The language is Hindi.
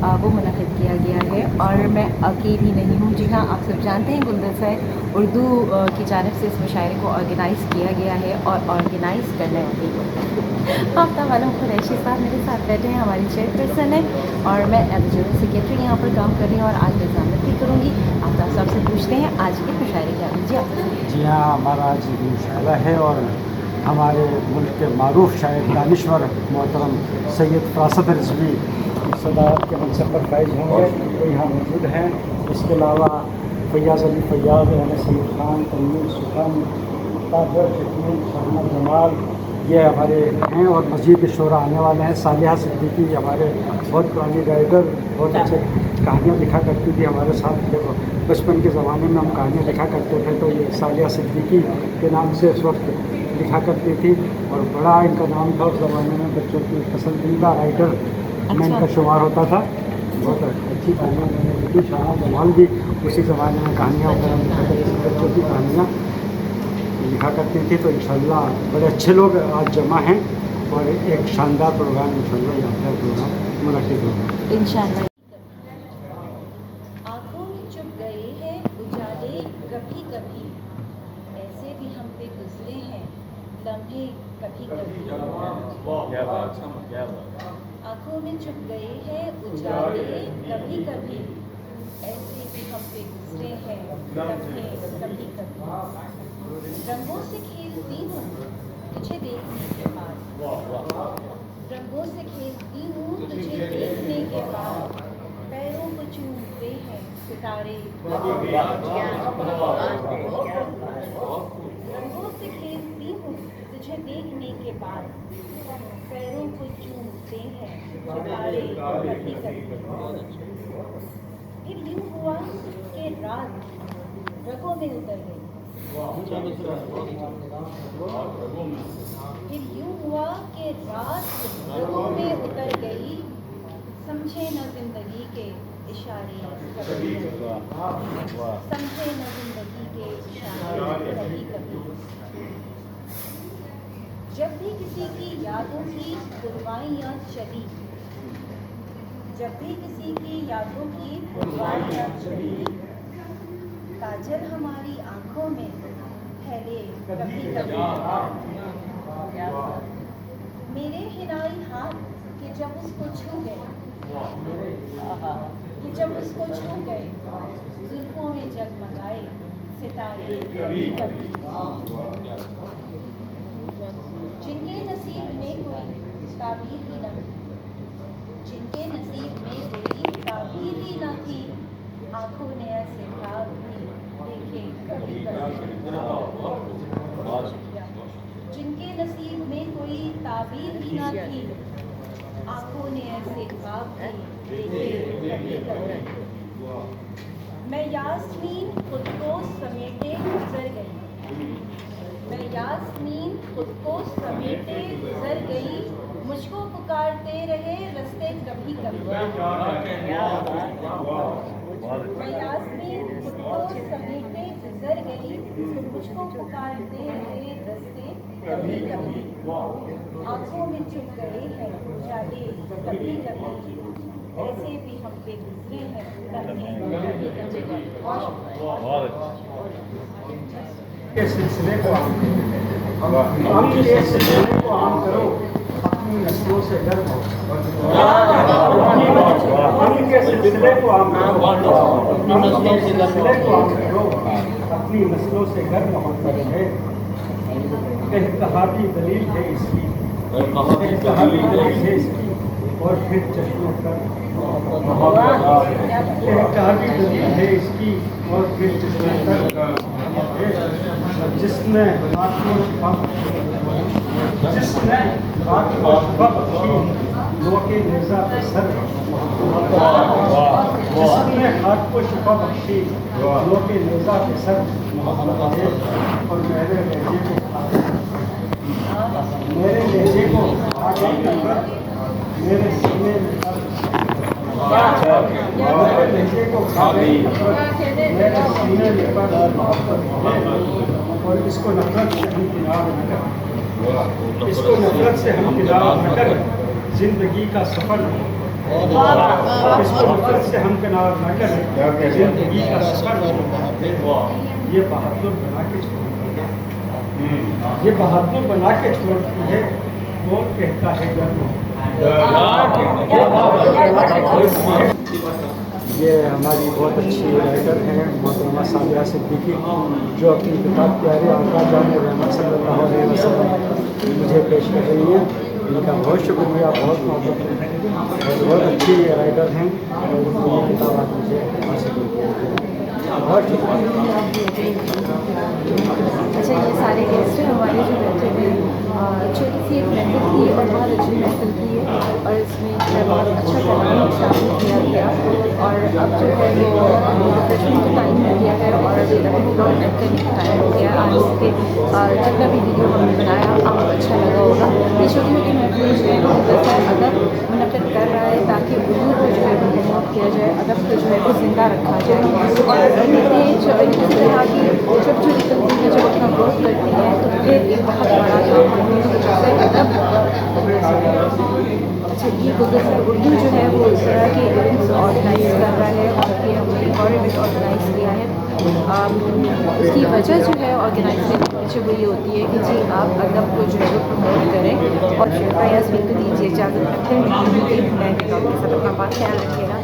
वो मुनक़िद किया गया है। और मैं अकेली नहीं हूँ, जी हाँ, आप सब जानते हैं गुलदस्ता उर्दू की जानिब से इस मुशायरे को ऑर्गेनाइज़ किया गया है और ऑर्गेनाइज़ करने वाली आफ्ताब वालम कुरैशी साहब मेरे साथ बैठे हैं, हमारी चेयरपर्सन है, और मैं एज ए जनरल सेक्रेटरी यहाँ पर काम कर रही हूँ और आज निज़ामत भी करूँगी। आफ्ताब साहब से पूछते हैं आज के मुशायरे क्या लीजिए। जी हाँ, हमारा आज मुशायरा है और हमारे मुल्क के मारूफ शायर दानिश्वर मोहतरम सैयद फरासत रिजवी सदारत के मनसब पर फाइज होंगे, वो यहाँ मौजूद हैं। इसके अलावा फैयाज़ अली फैयाज़, सईद खान, तमीम सुल्तान, ताजर शकील, शहना जमाल, ये हमारे हैं। और मज़ीद शोरा आने वाले हैं। सालिहा सिद्दीकी हमारे बहुत पुरानी राइटर, बहुत अच्छे कहानियाँ लिखा करती थी हमारे साथ। जब बचपन के ज़माने में हम कहानियाँ लिखा करते थे तो ये सालिहा सिद्दीकी के नाम से उस वक्त लिखा करती थी और बड़ा इनका नाम था उस ज़माने में, बच्चों की पसंदीदा राइटर में इनका शुमार होता था। बहुत अच्छी कहानियाँ मैंने लिखी। शाह जमाल भी उसी ज़माने में कहानियाँ वगैरह लिखा करती थी, बच्चों की कहानियाँ लिखा करती थी। तो इंशाल्लाह बड़े अच्छे लोग आज जमा हैं और एक शानदार प्रोग्राम इंशाल्लाह यादगार प्रोग्राम मुनक़िद होगा इंशाल्लाह। आँखों में चुप गए हैं उजाले कभी कभी, ऐसे भी हम पे गुजरे हैं लम्हे कभी कभी। आँखों में चुप गए हैं उजाले कभी कभी, ऐसे भी हम पे गुजरे हैं लम्हे कभी कभी। रंगों से खेलती हूँ तुझे देखने के बाद, रंगों से खेलती हूँ तुझे देखने के बाद, पैरों को चूमते हैं सितारे। रंगों से खेलती हूँ तुझे देखने के बाद, पैरों को चूमते हैं सितारे कभी कभी। फिर यूँ हुआ कि रात रगों में उतर गई, फिर यूँ हुआ कि रात रगों में उतर गई, समझे न जिंदगी के इशारे कभी कभी, समझे न जिंदगी के इशारे कभी कभी। जब भी किसी की यादों की कुर्बानियाँ चली, जब भी किसी की यादों की कुर्बानियाँ चली, काजल हमारी आँखों में फैले कभी कभी। मेरे हिनाई हाथ कि जब उसको छू गए, कि जब उसको छू गए, जुल्फों में जगमगाए सितारे कभी कभी। जिनके नसीब में कोई ताबीर ही न थी, जिनके नसीब में कोई ताबीर ही न थी, आँखों ने ऐसे ख्वाब भी देखे कभी कभी। जिनके नसीब में कोई ताबीर ही न थी, आँखों ने ऐसे ख्वाब भी देखे कभी कभी। मैं यास्मीन खुद को समेटे गुजर गई, मैं यास्मीन खुद को समेटे गुजर गई, मुझको पुकारते रहे रास्ते कभी कभी। मैं यास्मीन खुद को समेटे गुजर गई, मुझको पुकारते रहे रास्ते कभी कभी। आँखों में चुप गए हैं उजाले कभी कभी, ऐसे भी हम पे गुजरे हैं लम्हे कभी कभी। के सिलसिले को आम करो, अपनी नस्लों से गर्व हो। के सिलसिले को आम करो, अपनी नस्लों से गर्व होता है। इत्तेहादी दलील है इसकी, इत्तेहादी दलील है इसकी, और फिर चश्मों पर इत्तेहादी दलील है इसकी, और फिर चश्मों पर जिसने रात को शिफा बख्शी, लोके नेज़ा पे सर, जिसने हाथ को शिफा बख्शी, लोके नेज़ा पे सर मोहब्बत है। और मेरे लहजे को आगे कर, मेरे सीने में मेरे लहजे को खा गई नफरत, मेरे सीने में पर मोहब्बत है। और इसको नफरत से हम किनार न कर, इसको नफरत से हम किनार न कर, जिंदगी का सफर आप इसको नफरत से हमकिनार न करें, जिंदगी का सफर ये बहादुर बना के छोड़ती है, ये बहादुर बना के छोड़ती है। कौन कहता है गर्व? ये हमारी बहुत अच्छी राइटर हैं मोहतरमा साबिया सिद्दीकी, जो अपनी किताब प्यारे आका जाने रहमत सल्लल्लाहु अलैहि वसल्लम मुझे पेश कर रही हैं। इनका बहुत शुक्रिया, बहुत मोहब्बत है, बहुत अच्छी राइटर हैं और ये किताब आज मुझे हासिल हुई है। बहुत शुक्रिया। अच्छा, ये सारे गेस्ट हमारे जो बैठे हुए छोटी सी एक महफिल थी और बहुत अच्छी महफिल थी और इसमें जो है बहुत अच्छा कलाम शामिल किया गया और अब जो है वो रिफ्रेशमेंट का टाइम हो गया है और अभी तक ब्लॉग एड करने का टाइम हो गया। आज के जितना भी वीडियो हमने बनाया आपको अच्छा लगा होगा। ये छोटी छोटी महफिल जो है वो गुलदस्ता अदब मुनक़्क़िद कर रहा है ताकि उर्दू को जो है वो प्रमोट किया जाए, अदब को जो है वो जिंदा रखा जाए। और इस तरह की छोटी छोटी तंजीमें जब अपना ग्रोथ करती हैं तो फिर एक बहुत बड़ा काम करती है जिससे अदब। अच्छा, ये गुलदस्ता उर्दू जो है वो इस तरह के इवेंट्स ऑर्गेनाइज कर रहा है और ये हमने एक और इवेंट ऑर्गेनाइज किया है। उसकी वजह जो है ऑर्गेनाइज करने के पीछे वो ये होती है कि जी आप अदब को जो है वो प्रमोट करें। और शुक्रिया यास्मीन को दीजिए इजाज़त, रखते हैं नए ब्लॉग के साथ। अपना बहुत ख्याल रखिएगा।